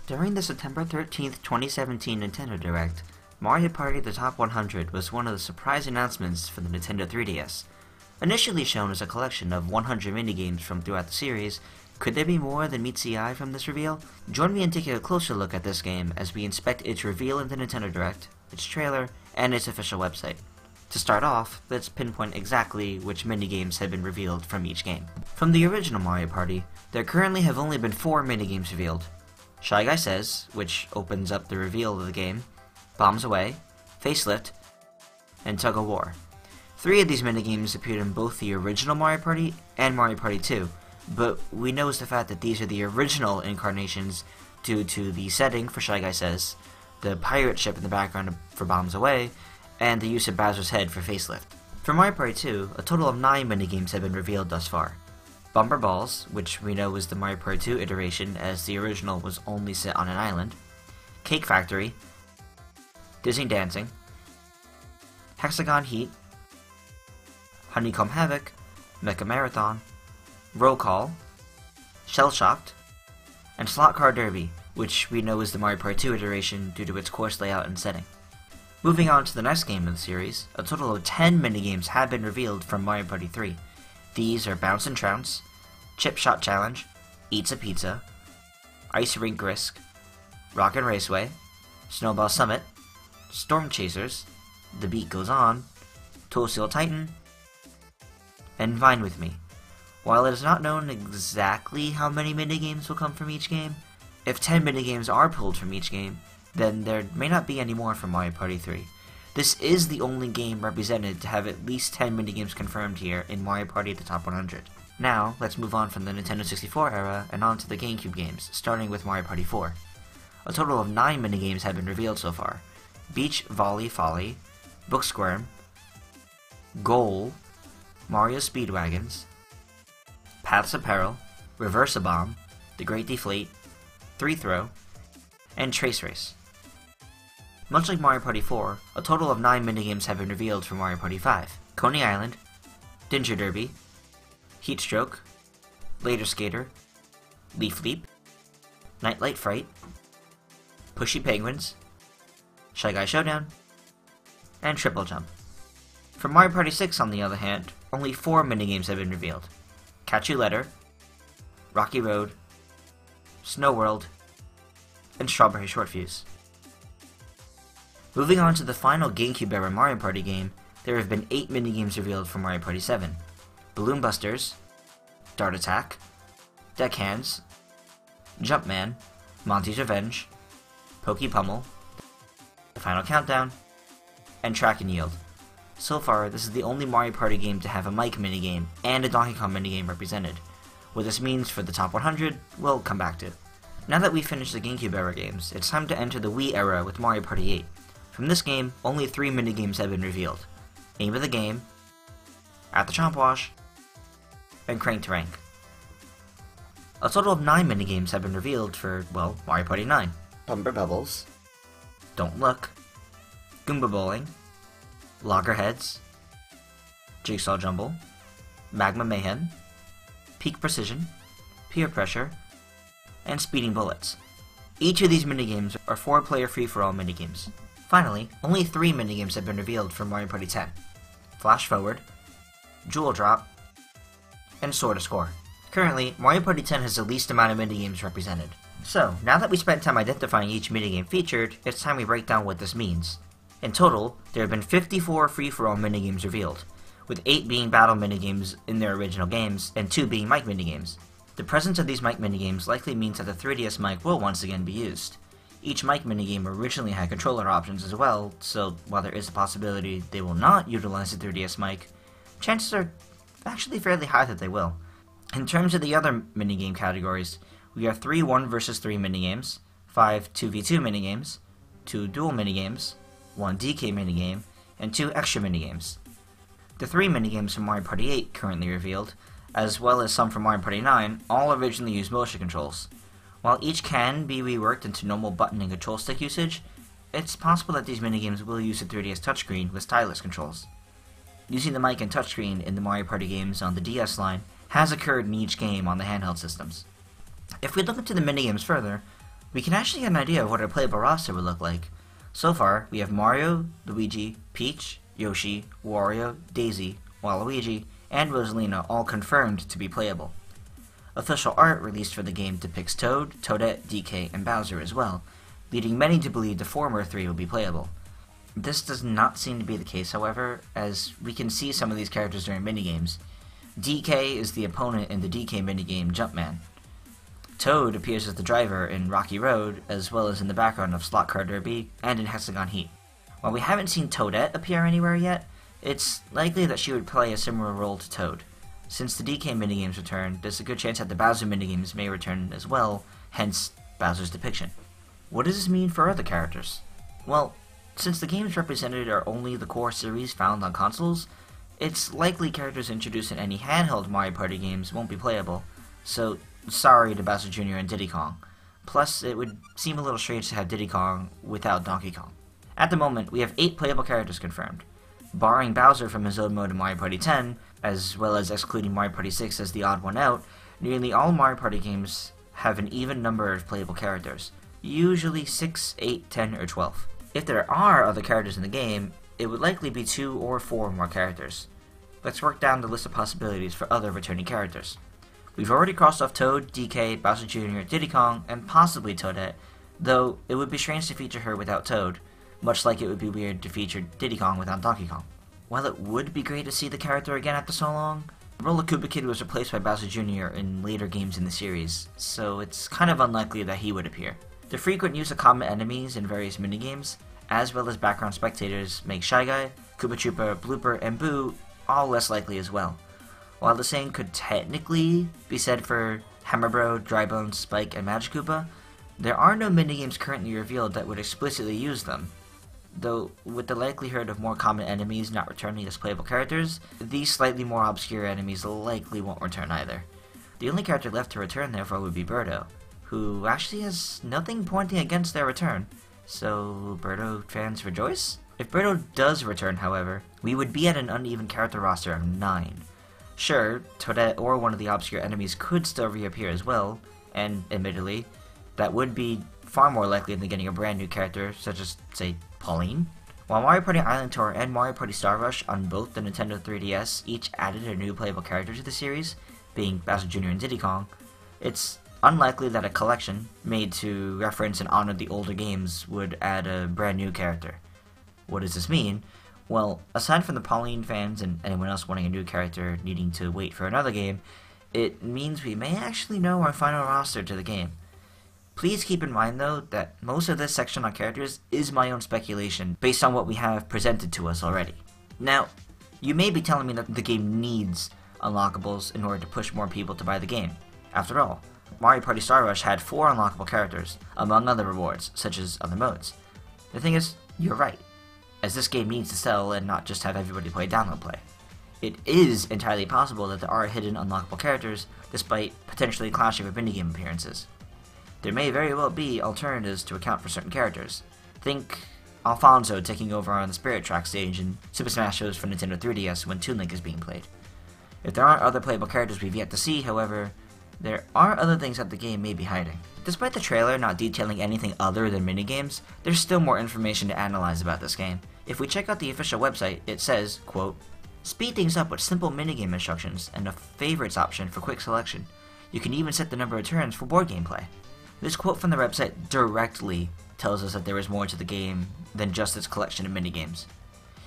During the September 13th, 2017 Nintendo Direct, Mario Party The Top 100 was one of the surprise announcements for the Nintendo 3DS. Initially shown as a collection of 100 minigames from throughout the series, could there be more than meets the eye from this reveal? Join me in taking a closer look at this game as we inspect its reveal in the Nintendo Direct, its trailer, and its official website. To start off, let's pinpoint exactly which minigames have been revealed from each game. From the original Mario Party, there currently have only been 4 minigames revealed. Shy Guy Says, which opens up the reveal of the game, Bombs Away, Facelift, and Tug of War. 3 of these minigames appeared in both the original Mario Party and Mario Party 2, but we know as the fact that these are the original incarnations due to the setting for Shy Guy Says, the pirate ship in the background for Bombs Away, and the use of Bowser's head for Facelift. For Mario Party 2, a total of 9 minigames have been revealed thus far. Bumper Balls, which we know is the Mario Party 2 iteration as the original was only set on an island, Cake Factory, Disney Dancing, Hexagon Heat, Honeycomb Havoc, Mecha Marathon, Roll Call, Shell Shocked, and Slot Car Derby, which we know is the Mario Party 2 iteration due to its course layout and setting. Moving on to the next game of the series, a total of 10 minigames have been revealed from Mario Party 3. These are Bounce and Trounce, Chip Shot Challenge, Eats a Pizza, Ice Rink Risk, Rockin' Raceway, Snowball Summit, Storm Chasers, The Beat Goes On, Tool Steel Titan, and Vine With Me. While it is not known exactly how many minigames will come from each game, if 10 minigames are pulled from each game, then there may not be any more from Mario Party 3. This is the only game represented to have at least 10 minigames confirmed here in Mario Party The Top 100. Now, let's move on from the Nintendo 64 era and on to the GameCube games, starting with Mario Party 4. A total of 9 minigames have been revealed so far. Beach Volley Folly, Book Squirm, Goal, Mario Speedwagons, Paths of Peril, Reverse-A-Bomb, The Great Deflate, 3-Throw, and Trace Race. Much like Mario Party 4, a total of 9 minigames have been revealed for Mario Party 5. Coney Island, Danger Derby, Heat Stroke, Later Skater, Leaf Leap, Nightlight Fright, Pushy Penguins, Shy Guy Showdown, and Triple Jump. For Mario Party 6, on the other hand, only 4 minigames have been revealed. Catch You Later, Rocky Road, Snow World, and Strawberry Short Fuse. Moving on to the final GameCube era Mario Party game, there have been 8 minigames revealed for Mario Party 7. Balloon Busters, Dart Attack, Deckhands, Jumpman, Monty's Revenge, Pokey Pummel, The Final Countdown, and Track and Yield. So far, this is the only Mario Party game to have a Mike minigame and a Donkey Kong minigame represented. What this means for the top 100, we'll come back to. Now that we've finished the GameCube era games, it's time to enter the Wii era with Mario Party 8. From this game, only 3 minigames have been revealed. Name of the Game, At the Chomp Wash, and Crank to Rank. A total of 9 minigames have been revealed for, well, Mario Party 9. Bumper Bubbles, Don't Look, Goomba Bowling, Loggerheads, Jigsaw Jumble, Magma Mayhem, Peak Precision, Peer Pressure, and Speeding Bullets. Each of these minigames are 4-player free-for-all minigames. Finally, only 3 minigames have been revealed for Mario Party 10. Flash Forward, Jewel Drop, and Sword to Score. Currently, Mario Party 10 has the least amount of minigames represented. So, now that we spent time identifying each minigame featured, it's time we break down what this means. In total, there have been 54 free-for-all minigames revealed, with 8 being battle minigames in their original games, and 2 being mic minigames. The presence of these mic minigames likely means that the 3DS mic will once again be used. Each mic minigame originally had controller options as well, so while there is a possibility they will not utilize the 3DS mic, chances are actually fairly high that they will. In terms of the other minigame categories, we have 3 1 vs 3 minigames, 5 2v2 minigames, 2 dual minigames, 1 DK minigame, and 2 extra minigames. The 3 minigames from Mario Party 8 currently revealed, as well as some from Mario Party 9, all originally used motion controls. While each can be reworked into normal button and control stick usage, it's possible that these minigames will use the 3DS touchscreen with stylus controls. Using the mic and touchscreen in the Mario Party games on the DS line has occurred in each game on the handheld systems. If we look into the minigames further, we can actually get an idea of what our playable roster would look like. So far, we have Mario, Luigi, Peach, Yoshi, Wario, Daisy, Waluigi, and Rosalina all confirmed to be playable. Official art released for the game depicts Toad, Toadette, DK, and Bowser as well, leading many to believe the former three will be playable. This does not seem to be the case, however, as we can see some of these characters during minigames. DK is the opponent in the DK minigame Jumpman. Toad appears as the driver in Rocky Road, as well as in the background of Slot Car Derby and in Hexagon Heat. While we haven't seen Toadette appear anywhere yet, it's likely that she would play a similar role to Toad. Since the DK minigames return, there's a good chance that the Bowser minigames may return as well, hence Bowser's depiction. What does this mean for other characters? Well, since the games represented are only the core series found on consoles, it's likely characters introduced in any handheld Mario Party games won't be playable, so sorry to Bowser Jr. and Diddy Kong. Plus, it would seem a little strange to have Diddy Kong without Donkey Kong. At the moment, we have 8 playable characters confirmed. Barring Bowser from his own mode in Mario Party 10, as well as excluding Mario Party 6 as the odd one out, nearly all Mario Party games have an even number of playable characters, usually 6, 8, 10, or 12. If there are other characters in the game, it would likely be 2 or 4 more characters. Let's work down the list of possibilities for other returning characters. We've already crossed off Toad, DK, Bowser Jr., Diddy Kong, and possibly Toadette, though it would be strange to feature her without Toad, much like it would be weird to feature Diddy Kong without Donkey Kong. While it would be great to see the character again after so long, Roller Koopa Kid was replaced by Bowser Jr. in later games in the series, so it's kind of unlikely that he would appear. The frequent use of common enemies in various minigames, as well as background spectators, make Shy Guy, Koopa Troopa, Blooper, and Boo all less likely as well. While the same could technically be said for Hammer Bro, Drybone, Spike, and Magic Koopa, there are no minigames currently revealed that would explicitly use them. Though, with the likelihood of more common enemies not returning as playable characters, these slightly more obscure enemies likely won't return either. The only character left to return therefore would be Berto, who actually has nothing pointing against their return. So, Berto fans rejoice? If Berto does return, however, we would be at an uneven character roster of 9. Sure, Toadette or one of the obscure enemies could still reappear as well, and admittedly, that would be far more likely than getting a brand new character, such as, say, Pauline. While Mario Party Island Tour and Mario Party Star Rush on both the Nintendo 3DS each added a new playable character to the series, being Bowser Jr. and Diddy Kong, it's unlikely that a collection made to reference and honor the older games would add a brand new character. What does this mean? Well, aside from the Pauline fans and anyone else wanting a new character needing to wait for another game, it means we may actually know our final roster to the game. Please keep in mind, though, that most of this section on characters is my own speculation, based on what we have presented to us already. Now, you may be telling me that the game needs unlockables in order to push more people to buy the game. After all, Mario Party Star Rush had 4 unlockable characters, among other rewards, such as other modes. The thing is, you're right, as this game needs to sell and not just have everybody play download play. It is entirely possible that there are hidden unlockable characters, despite potentially clashing with minigame appearances. There may very well be alternatives to account for certain characters. Think Alfonso taking over on the Spirit Track stage in Super Smash Bros. For Nintendo 3DS when Toon Link is being played. If there aren't other playable characters we've yet to see, however, there are other things that the game may be hiding. Despite the trailer not detailing anything other than minigames, there's still more information to analyze about this game. If we check out the official website, it says, quote, "Speed things up with simple minigame instructions and a favorites option for quick selection. You can even set the number of turns for board game play." This quote from the website directly tells us that there is more to the game than just its collection of minigames.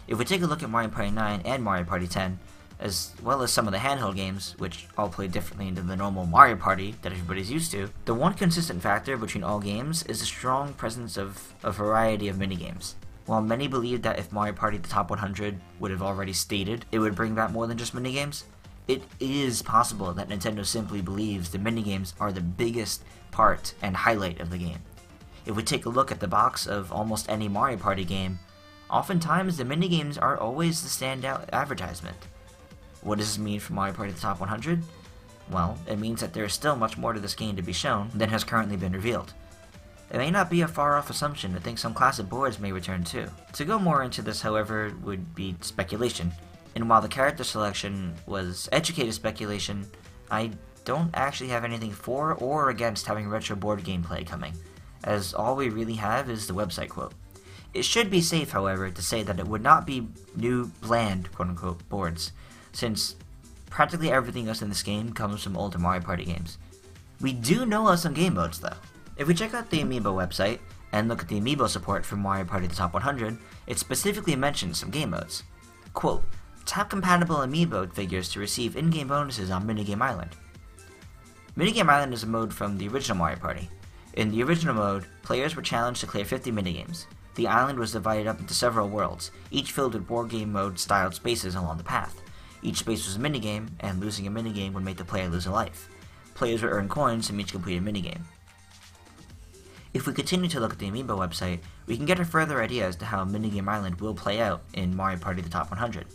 If we take a look at Mario Party 9 and Mario Party 10, as well as some of the handheld games, which all play differently than the normal Mario Party that everybody's used to, the one consistent factor between all games is the strong presence of a variety of minigames. While many believe that if Mario Party the Top 100 would have already stated it would bring back more than just minigames, it is possible that Nintendo simply believes the minigames are the biggest part and highlight of the game. If we take a look at the box of almost any Mario Party game, oftentimes the minigames are always the standout advertisement. What does this mean for Mario Party the Top 100? Well, it means that there is still much more to this game to be shown than has currently been revealed. It may not be a far-off assumption to think some classic boards may return too. To go more into this, however, would be speculation. And while the character selection was educated speculation, I don't actually have anything for or against having retro board gameplay coming, as all we really have is the website quote. It should be safe, however, to say that it would not be new, bland, quote-unquote, boards, since practically everything else in this game comes from older Mario Party games. We do know of some game modes, though. If we check out the Amiibo website, and look at the Amiibo support for Mario Party the Top 100, it specifically mentions some game modes. Quote, tap compatible Amiibo figures to receive in-game bonuses on Minigame Island. Minigame Island is a mode from the original Mario Party. In the original mode, players were challenged to clear 50 minigames. The island was divided up into several worlds, each filled with board game mode styled spaces along the path. Each space was a minigame, and losing a minigame would make the player lose a life. Players would earn coins from each completed minigame. If we continue to look at the Amiibo website, we can get a further idea as to how Minigame Island will play out in Mario Party the Top 100.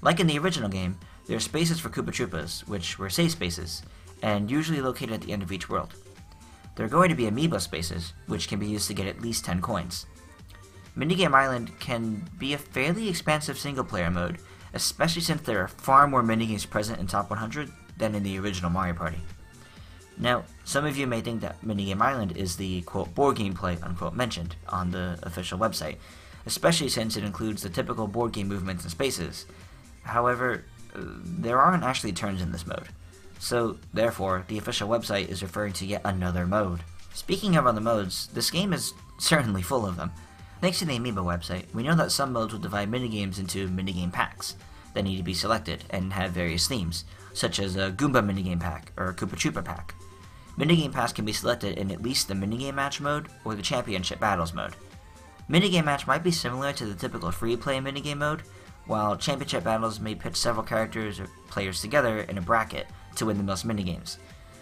Like in the original game, there are spaces for Koopa Troopas, which were save spaces, and usually located at the end of each world. There are going to be Amiibo spaces, which can be used to get at least 10 coins. Minigame Island can be a fairly expansive single-player mode, especially since there are far more minigames present in Top 100 than in the original Mario Party. Now, some of you may think that Minigame Island is the, quote, board game play, unquote, mentioned on the official website, especially since it includes the typical board game movements and spaces. However, there aren't actually turns in this mode, so therefore, the official website is referring to yet another mode. Speaking of other modes, this game is certainly full of them. Thanks to the Amiibo website, we know that some modes will divide minigames into minigame packs that need to be selected and have various themes, such as a Goomba minigame pack or a Koopa Troopa pack. Minigame packs can be selected in at least the minigame match mode or the championship battles mode. Minigame match might be similar to the typical free-play minigame mode, while championship battles may pit several characters or players together in a bracket to win the most minigames,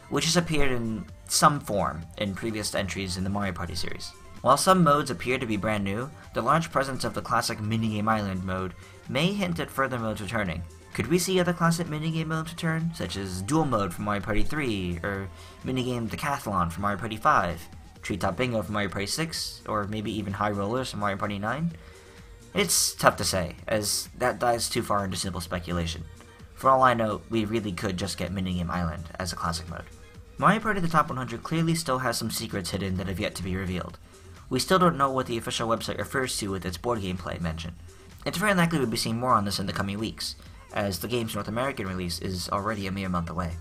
which has appeared in some form in previous entries in the Mario Party series. While some modes appear to be brand new, the large presence of the classic Minigame Island mode may hint at further modes returning. Could we see other classic minigame modes return, such as Duel Mode from Mario Party 3, or Minigame Decathlon from Mario Party 5, Treetop Bingo from Mario Party 6, or maybe even High Rollers from Mario Party 9? It's tough to say, as that dives too far into simple speculation. For all I know, we really could just get Minigame Island as a classic mode. Mario Party the Top 100 clearly still has some secrets hidden that have yet to be revealed. We still don't know what the official website refers to with its board game play mention. It's very likely we'll be seeing more on this in the coming weeks, as the game's North American release is already a mere month away.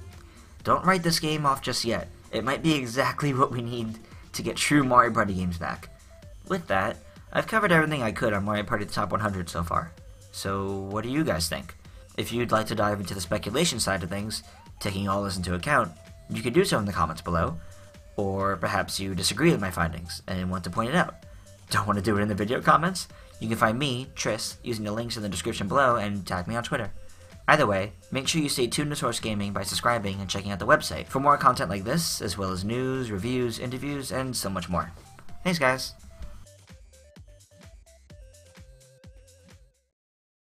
Don't write this game off just yet. It might be exactly what we need to get true Mario Party games back. With that, I've covered everything I could on Mario Party the Top 100 so far. So what do you guys think? If you'd like to dive into the speculation side of things, taking all this into account, you can do so in the comments below. Or perhaps you disagree with my findings and want to point it out. Don't want to do it in the video comments? You can find me, Tris, using the links in the description below and tag me on Twitter. Either way, make sure you stay tuned to Source Gaming by subscribing and checking out the website for more content like this, as well as news, reviews, interviews, and so much more. Thanks guys!